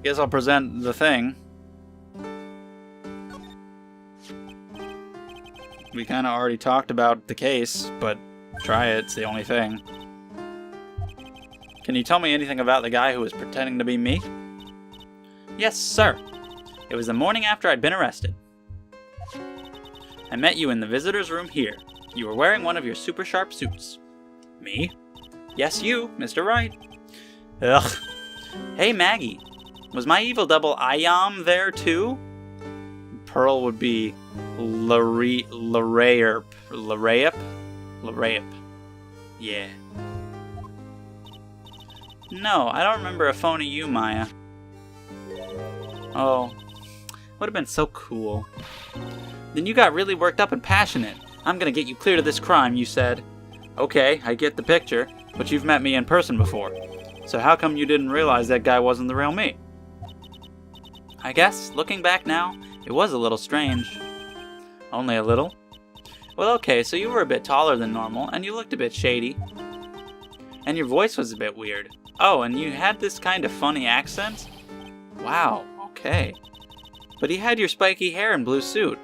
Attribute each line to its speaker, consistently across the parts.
Speaker 1: guess I'll present the thing. We kind of already talked about the case, but try it. It's the only thing. Can you tell me anything about the guy who was pretending to be me? Yes, sir. It was the morning after I'd been arrested. I met you in the visitor's room here. You were wearing one of your super sharp suits. Me? Yes, you, Mr. Wright. Ugh. Hey, Maggie. Was my evil double Ayam there, too? Pearl would be Larayp. Yeah. No, I don't remember a phony you, Maya. Oh, would have been so cool. Then you got really worked up and passionate. I'm gonna get you clear to this crime, you said. Okay, I get the picture, but you've met me in person before. So how come you didn't realize that guy wasn't the real me? I guess, looking back now, it was a little strange. Only a little? Well, okay, so you were a bit taller than normal, and you looked a bit shady. And your voice was a bit weird. Oh, and you had this kind of funny accent? Wow, okay. But he had your spiky hair and blue suit.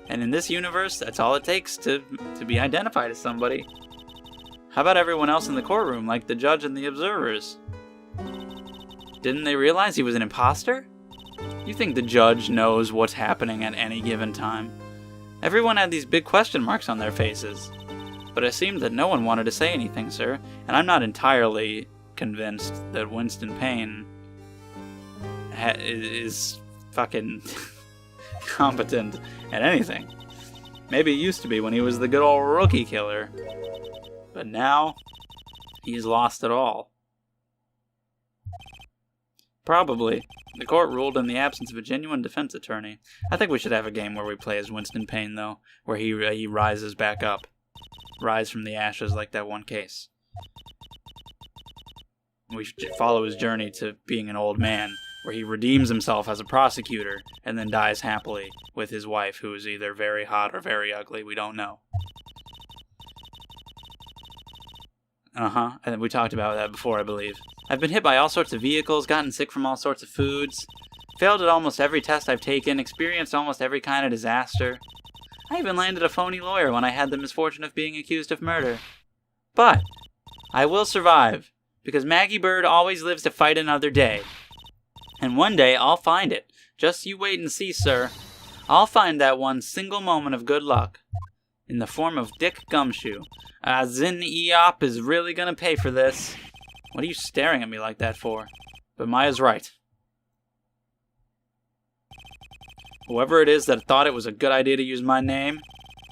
Speaker 1: And in this universe, that's all it takes to be identified as somebody. How about everyone else in the courtroom, like the judge and the observers? Didn't they realize he was an imposter? You think the judge knows what's happening at any given time? Everyone had these big question marks on their faces. But it seemed that no one wanted to say anything, sir, and I'm not entirely convinced that Winston Payne is fucking competent at anything. Maybe he used to be when he was the good old rookie killer. But now, he's lost it all. Probably. The court ruled in the absence of a genuine defense attorney. I think we should have a game where we play as Winston Payne, though, where he rises back up. Rise from the ashes like that one case. We should follow his journey to being an old man, where he redeems himself as a prosecutor, and then dies happily with his wife, who is either very hot or very ugly, we don't know. And we talked about that before, I believe. I've been hit by all sorts of vehicles, gotten sick from all sorts of foods, failed at almost every test I've taken, experienced almost every kind of disaster. I even landed a phony lawyer when I had the misfortune of being accused of murder. But I will survive, because Maggie Bird always lives to fight another day. And one day I'll find it. Just you wait and see, sir. I'll find that one single moment of good luck. In the form of Dick Gumshoe. Zin Eop is really gonna pay for this. What are you staring at me like that for? But Maya's right. Whoever it is that thought it was a good idea to use my name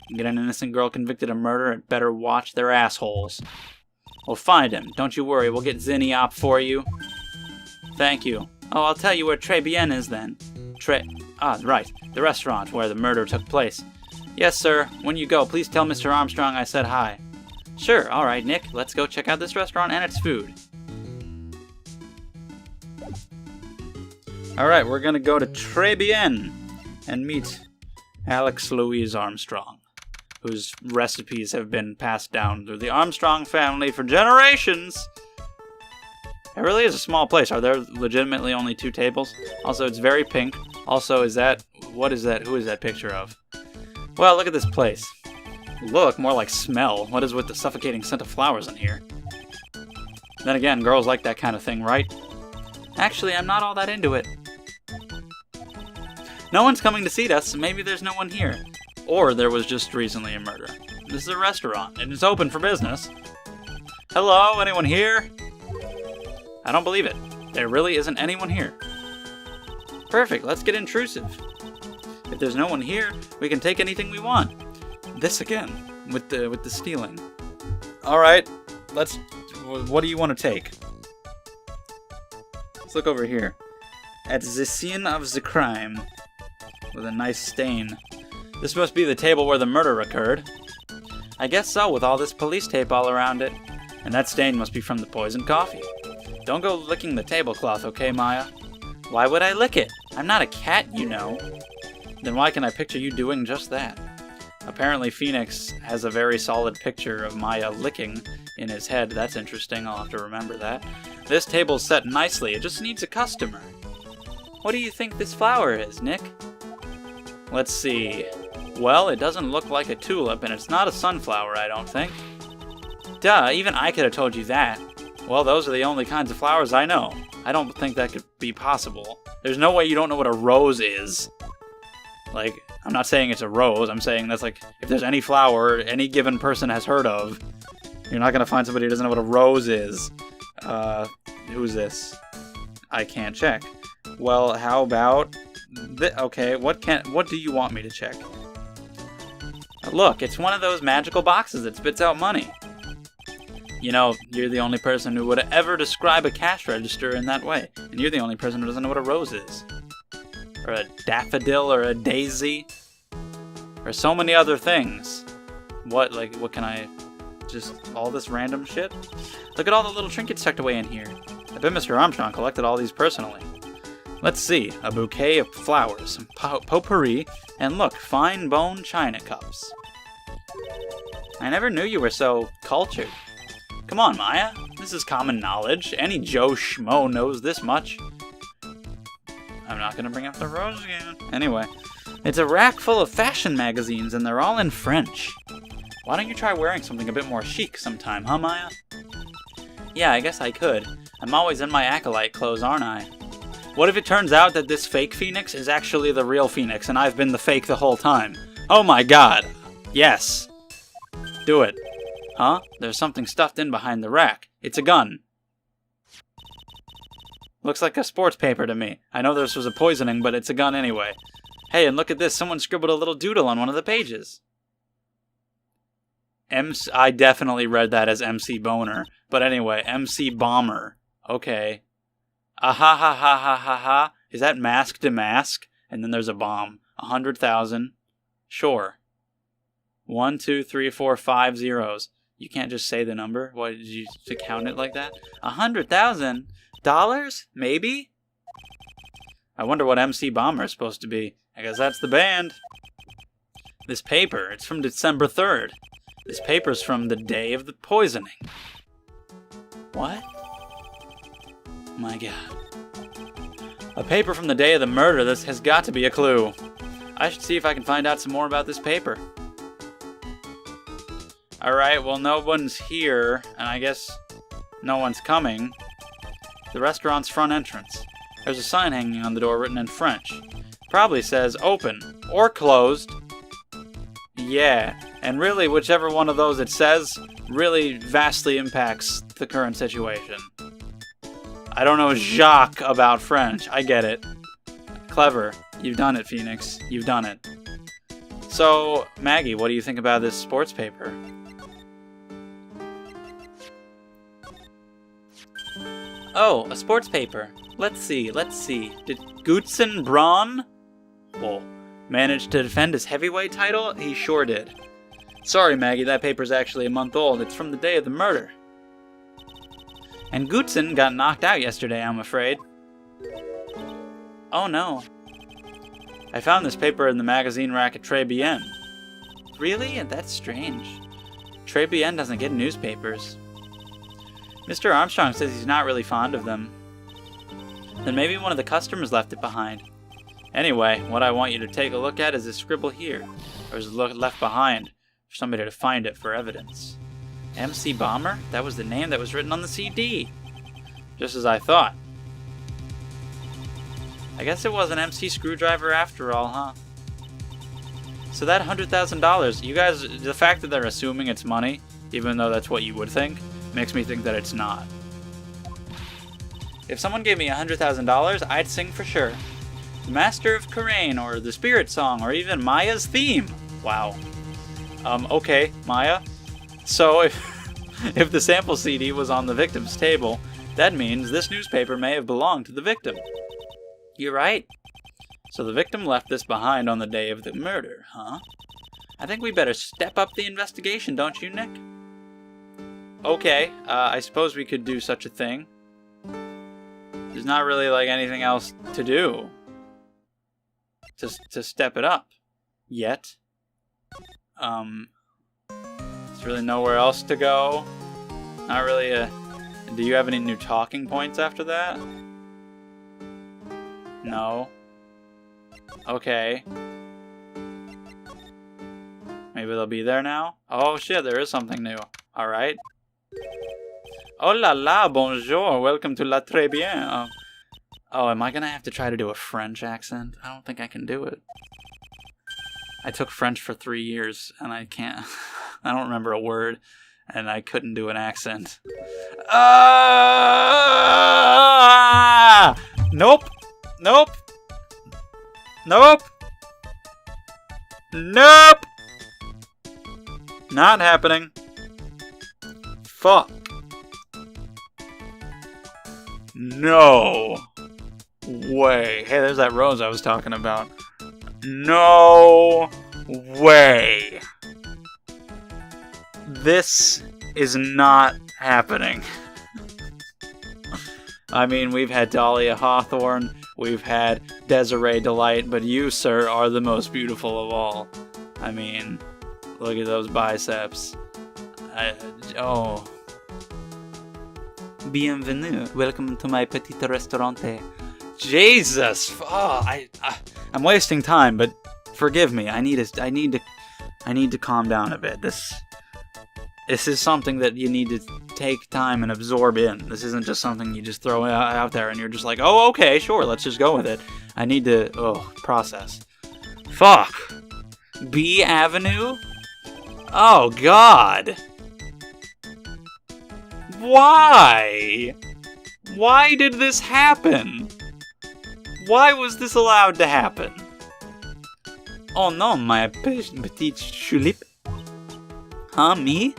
Speaker 1: and get an innocent girl convicted of murder had better watch their assholes. We'll find him. Don't you worry. We'll get Zinniop for you. Thank you. Oh, I'll tell you where Tribulations is then. Right. The restaurant where the murder took place. Yes, sir. When you go, please tell Mr. Armstrong I said hi. Sure. All right, Nick. Let's go check out this restaurant and its food. All right, we're going to go to Tribulations and meet Alex Louise Armstrong, whose recipes have been passed down through the Armstrong family for generations. It really is a small place. Are there legitimately only 2 tables? Also, it's very pink. Also, what is that? Who is that picture of? Well, look at this place. Look, more like smell. What is with the suffocating scent of flowers in here? Then again, girls like that kind of thing, right? Actually, I'm not all that into it. No one's coming to see us, so maybe there's no one here. Or there was just recently a murder. This is a restaurant, and it's open for business. Hello, anyone here? I don't believe it. There really isn't anyone here. Perfect, let's get intrusive. If there's no one here, we can take anything we want. This again, with the stealing. Alright, what do you want to take? Let's look over here. At the scene of the crime. With a nice stain. This must be the table where the murder occurred. I guess so, with all this police tape all around it. And that stain must be from the poisoned coffee. Don't go licking the tablecloth, okay, Maya? Why would I lick it? I'm not a cat, you know. Then why can I picture you doing just that? Apparently Phoenix has a very solid picture of Maya licking in his head. That's interesting, I'll have to remember that. This table's set nicely, it just needs a customer. What do you think this flower is, Nick? Let's see. Well, it doesn't look like a tulip, and it's not a sunflower, I don't think. Duh, even I could have told you that. Well, those are the only kinds of flowers I know. I don't think that could be possible. There's no way you don't know what a rose is. Like, I'm not saying it's a rose, I'm saying that's like, if there's any flower any given person has heard of, you're not gonna find somebody who doesn't know what a rose is. Who's this? I can't check. Well, how about... okay, what do you want me to check? Look, it's one of those magical boxes that spits out money. You know, you're the only person who would ever describe a cash register in that way. And you're the only person who doesn't know what a rose is. Or a daffodil, or a daisy. Or so many other things. What can I... just all this random shit? Look at all the little trinkets tucked away in here. I bet Mr. Armstrong collected all these personally. Let's see. A bouquet of flowers, some potpourri, and look, fine bone china cups. I never knew you were so cultured. Come on, Maya. This is common knowledge. Any Joe Schmo knows this much. I'm not gonna bring up the rose again. Anyway, it's a rack full of fashion magazines, and they're all in French. Why don't you try wearing something a bit more chic sometime, huh, Maya? Yeah, I guess I could. I'm always in my acolyte clothes, aren't I? What if it turns out that this fake Phoenix is actually the real Phoenix, and I've been the fake the whole time? Oh my god! Yes! Do it. Huh? There's something stuffed in behind the rack. It's a gun. Looks like a sports paper to me. I know this was a poisoning, but it's a gun anyway. Hey, and look at this. Someone scribbled a little doodle on one of the pages. I definitely read that as MC Boner. But anyway, MC Bomber. Okay. Ah ha ha ha ha ha ha. Is that mask to mask? And then there's a bomb. 100,000. Sure. 1, 2, 3, 4, 5 zeros. You can't just say the number. What did you to count it like that? $100,000? Maybe? I wonder what MC Bomber is supposed to be. I guess that's the band. This paper, it's from December 3rd. This paper's from the day of the poisoning. What? My god. A paper from the day of the murder. This has got to be a clue. I should see if I can find out some more about this paper. Alright, well, no one's here, and I guess no one's coming. The restaurant's front entrance. There's a sign hanging on the door written in French. Probably says open or closed. Yeah, and really, whichever one of those it says really vastly impacts the current situation. I don't know Jacques about French. I get it. Clever. You've done it, Phoenix. You've done it. So, Maggie, what do you think about this sports paper? Oh, a sports paper. Let's see. Did Gutzen Braun manage to defend his heavyweight title? He sure did. Sorry, Maggie, that paper's actually a month old. It's from the day of the murder. And Gutzen got knocked out yesterday, I'm afraid. Oh no. I found this paper in the magazine rack at Tribulations. Really? That's strange. Tribulations doesn't get newspapers. Mr. Armstrong says he's not really fond of them. Then maybe one of the customers left it behind. Anyway, what I want you to take a look at is this scribble here. Or is it left behind for somebody to find it for evidence. MC Bomber? That was the name that was written on the CD. Just as I thought. I guess it was an MC Screwdriver after all, huh? So that $100,000, you guys, the fact that they're assuming it's money, even though that's what you would think, makes me think that it's not. If someone gave me $100,000, I'd sing for sure. The Master of Karain, or the Spirit Song, or even Maya's theme. Wow. Okay, Maya. So if the sample CD was on the victim's table, that means this newspaper may have belonged to the victim. You're right. So the victim left this behind on the day of the murder, huh? I think we better step up the investigation, don't you, Nick? Okay, I suppose we could do such a thing. There's not really, like, anything else to do. To step it up. Yet. There's really nowhere else to go. Not really a... Do you have any new talking points after that? No. Okay. Maybe they'll be there now? Oh shit, there is something new. Alright. Oh la la, bonjour, welcome to La Très Bien. Oh, am I gonna have to try to do a French accent? I don't think I can do it. I took French for 3 years, and I can't... I don't remember a word, and I couldn't do an accent. Nope! Nope! Nope! Nope! Not happening. Fuck. No way. Hey, there's that rose I was talking about. No way. This is not happening. I mean, we've had Dahlia Hawthorne, we've had Desiree Delight, but you, sir, are the most beautiful of all. I mean, look at those biceps. Oh. Bienvenue. Welcome to my petit restaurante. Jesus! Oh, I'm wasting time, but forgive me. I need to calm down a bit. This is something that you need to take time and absorb in. This isn't just something you just throw out there and you're just like, oh, okay, sure, let's just go with it. I need to, process. Fuck. B Avenue? Oh, God. Why? Why did this happen? Why was this allowed to happen? Oh no, my petite tulip. Huh, me?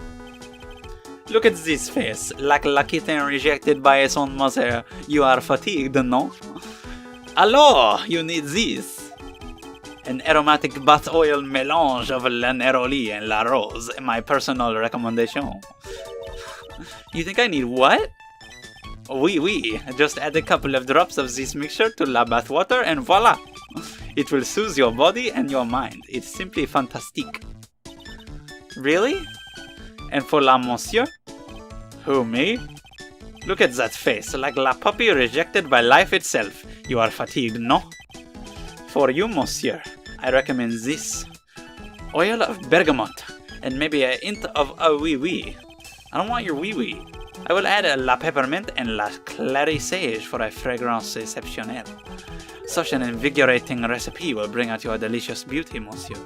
Speaker 1: Look at this face, like a kitten rejected by its own mother. You are fatigued, no? Alors, you need this. An aromatic bath oil mélange of la neroli and la rose, my personal recommendation. You think I need what? Oui. Just add a couple of drops of this mixture to la bath water and voila! It will soothe your body and your mind. It's simply fantastique. Really? And for la monsieur? Who, me? Look at that face, like la puppy rejected by life itself. You are fatigued, no? For you, monsieur, I recommend this. Oil of bergamot, and maybe a hint of a wee-wee. I don't want your wee-wee. I will add a la peppermint and la clary sage for a fragrance exceptionnelle. Such an invigorating recipe will bring out your delicious beauty, monsieur.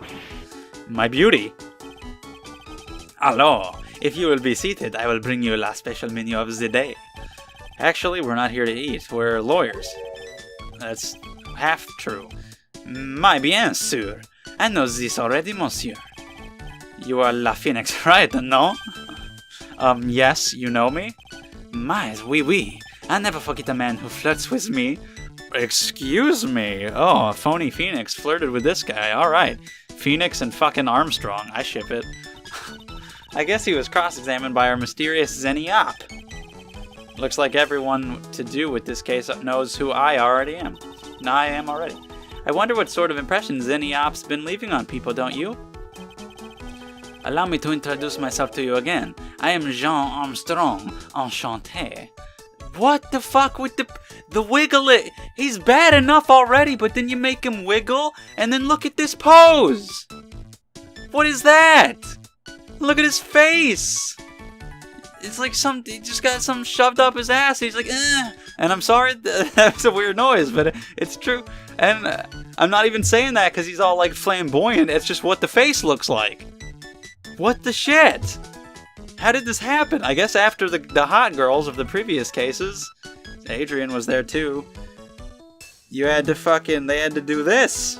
Speaker 1: My beauty? Alors, if you will be seated, I will bring you la special menu of the day. Actually, we're not here to eat, we're lawyers. That's half true. My bien sûr. I know this already, monsieur. You are La Phoenix, right, no? Yes, you know me? My, oui. I never forget a man who flirts with me. Excuse me. Oh, phony Phoenix flirted with this guy. Alright. Phoenix and fucking Armstrong. I ship it. I guess he was cross-examined by our mysterious Zenny-Op. Looks like everyone to do with this case knows who I already am. I am already. I wonder what sort of impression Zenny-Op's been leaving on people, don't you? Allow me to introduce myself to you again. I am Jean Armstrong. Enchanté. What the fuck with the wiggle it? He's bad enough already, but then you make him wiggle, and then look at this pose. What is that? Look at his face. It's like he just got something shoved up his ass. He's like, eh. And I'm sorry, that's a weird noise, but it's true. And I'm not even saying that because he's all like flamboyant. It's just what the face looks like. What the shit? How did this happen? I guess after the hot girls of the previous cases, Adrian was there too. They had to do this.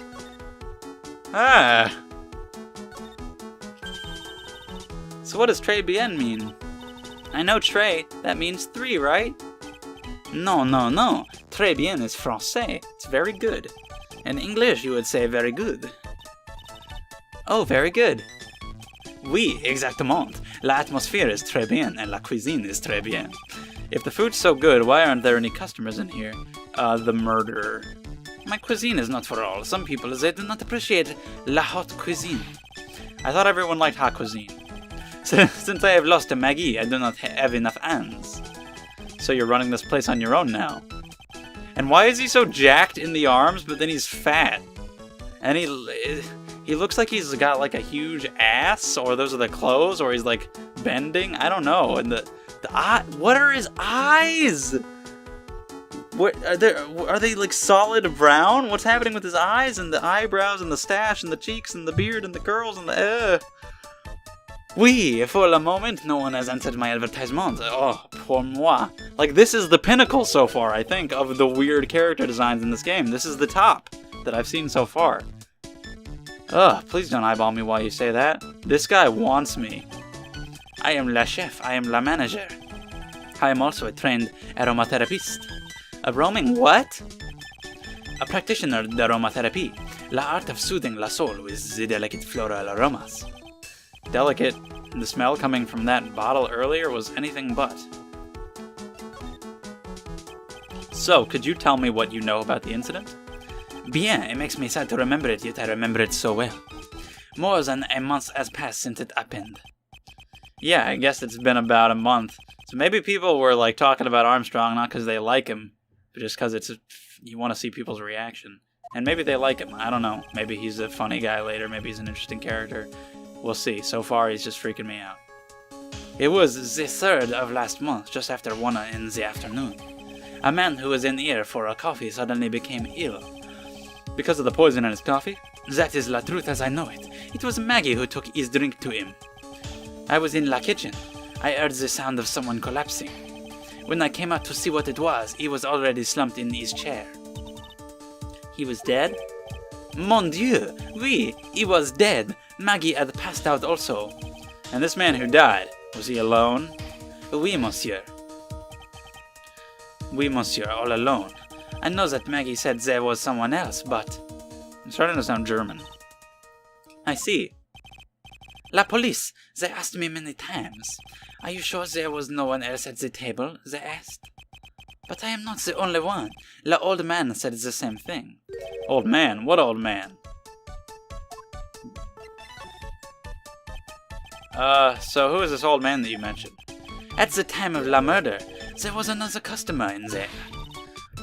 Speaker 1: So what does très bien mean? I know très, that means 3, right? No. Très bien is français. It's very good. In English, you would say very good. Oh, very good. Oui, exactement. La atmosphere is très bien, and la cuisine is très bien. If the food's so good, why aren't there any customers in here? The murderer. My cuisine is not for all. Some people, they do not appreciate la haute cuisine. I thought everyone liked hot cuisine. Since I have lost to Maggie, I do not have enough hands. So you're running this place on your own now. And why is he so jacked in the arms, but then he's fat? And he looks like he's got like a huge ass, or those are the clothes, or he's like bending. I don't know. And the eye, what are his eyes? What are they like solid brown? What's happening with his eyes and the eyebrows and the stash and the cheeks and the beard and the curls and the Oui, for a moment, no one has answered my advertisement. Oh, pour moi. Like, this is the pinnacle so far, I think, of the weird character designs in this game. This is the top that I've seen so far. Ugh, please don't eyeball me while you say that. This guy wants me. I am la chef. I am la manager. I am also a trained aromatherapist. A roaming what? A practitioner of aromatherapy. La art of soothing la soul with the delicate floral aromas. Delicate. The smell coming from that bottle earlier was anything but. So, could you tell me what you know about the incident? Bien, it makes me sad to remember it, yet I remember it so well. More than a month has passed since it happened. Yeah, I guess it's been about a month. So maybe people were like talking about Armstrong not because they like him, but just because you want to see people's reaction. And maybe they like him, I don't know. Maybe he's a funny guy later, maybe he's an interesting character. We'll see. So far, he's just freaking me out. It was the 3rd of last month, just after 1 in the afternoon. A man who was in here for a coffee suddenly became ill. Because of the poison in his coffee? That is la truth as I know it. It was Maggie who took his drink to him. I was in la kitchen. I heard the sound of someone collapsing. When I came out to see what it was, he was already slumped in his chair. He was dead? Mon Dieu! Oui, he was dead. Maggie had passed out also. And this man who died, was he alone? Oui, monsieur. Oui, monsieur, all alone. I know that Maggie said there was someone else, but... I'm starting to sound German. I see. La police, they asked me many times. Are you sure there was no one else at the table? They asked. But I am not the only one. La old man said the same thing. Old man? What old man? So who is this old man that you mentioned? At the time of la murder, there was another customer in there.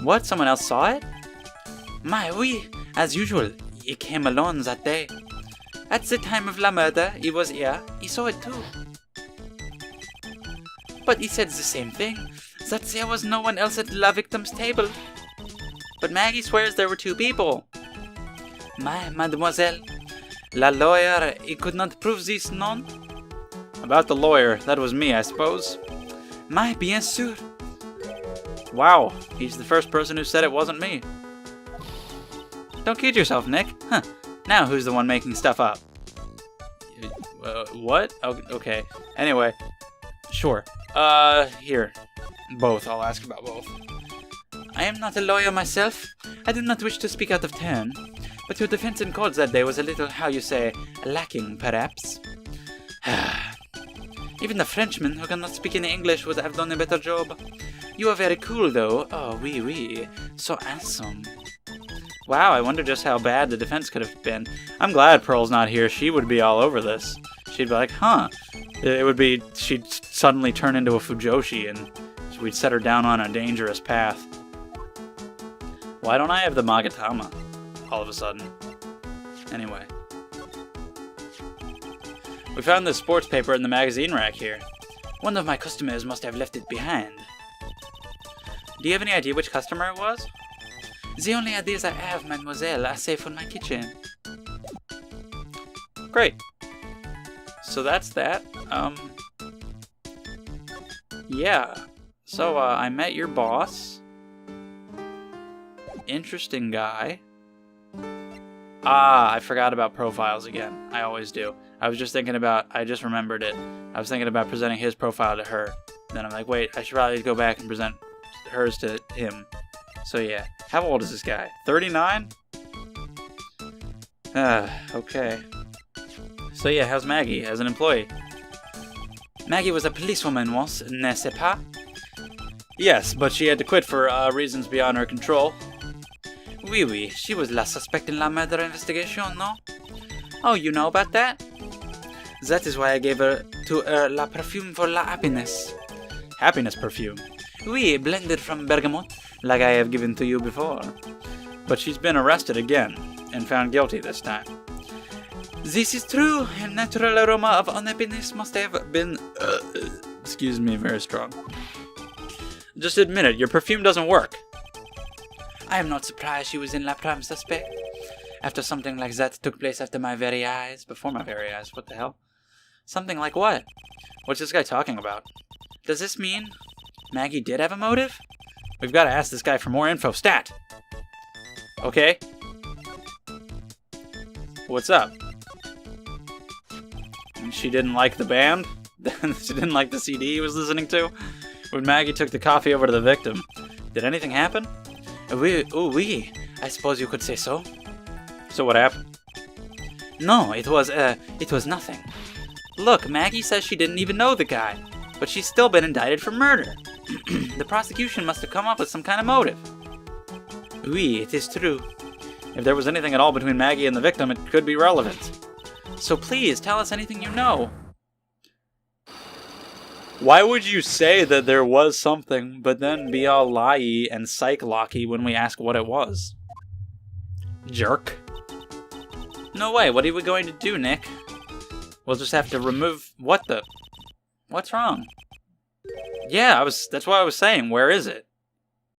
Speaker 1: What? Someone else saw it? My, oui. As usual, he came alone that day. At the time of la murder, he was here. He saw it too. But he said the same thing, that there was no one else at la victim's table. But Maggie swears there were 2 people. My, mademoiselle, la lawyer, he could not prove this, non? About the lawyer, that was me, I suppose. My, bien sûr. Wow, he's the first person who said it wasn't me. Don't kid yourself, Nick. Huh. Now who's the one making stuff up? What? Oh, okay. Anyway, sure. Here. Both. I'll ask about both. I am not a lawyer myself. I do not wish to speak out of turn. But your defense in court that day was a little, how you say, lacking, perhaps. Even the Frenchman who cannot speak any English would have done a better job. You are very cool, though. Oh, oui, oui. So handsome. Wow, I wonder just how bad the defense could have been. I'm glad Pearl's not here. She would be all over this. She'd be like, huh. It would be, she'd suddenly turn into a Fujoshi, and we'd set her down on a dangerous path. Why don't I have the Magatama all of a sudden? Anyway. We found this sports paper in the magazine rack here. One of my customers must have left it behind. Do you have any idea which customer it was? The only ideas I have, mademoiselle, are safe in my kitchen. Great. So that's that. Yeah. So, I met your boss. Interesting guy. I forgot about profiles again. I always do. I was just thinking about, I just remembered it. I was thinking about presenting his profile to her. Then I'm like, wait, I should probably go back and present hers to him. So yeah. How old is this guy? 39? Okay. So yeah, how's Maggie as an employee? Maggie was a policewoman once, n'est-ce pas? Yes, but she had to quit for reasons beyond her control. Oui, oui, she was la suspect in la murder investigation, no? Oh, you know about that? That is why I gave her to her la perfume for la happiness. Happiness perfume? Oui, blended from bergamot, like I have given to you before. But she's been arrested again, and found guilty this time. This is true. A natural aroma of unhappiness must have been... excuse me, very strong. Just admit it, your perfume doesn't work. I am not surprised she was in la prime suspect. After something like that took place after my very eyes. Before my very eyes, what the hell? Something like what? What's this guy talking about? Does this mean Maggie did have a motive? We've got to ask this guy for more info. Stat! Okay. What's up? She didn't like the band? She didn't like the CD he was listening to? When Maggie took the coffee over to the victim. Did anything happen? Oui. I suppose you could say so. So what happened? No, it was nothing. Look, Maggie says she didn't even know the guy, but she's still been indicted for murder. The prosecution must have come up with some kind of motive. Oui, it is true. If there was anything at all between Maggie and the victim, it could be relevant. So please, tell us anything you know. Why would you say that there was something, but then be all lie-y and psych-locky when we ask what it was? Jerk. No way, what are we going to do, Nick? We'll just have to remove... What the... What's wrong? Yeah, that's what I was saying. Where is it?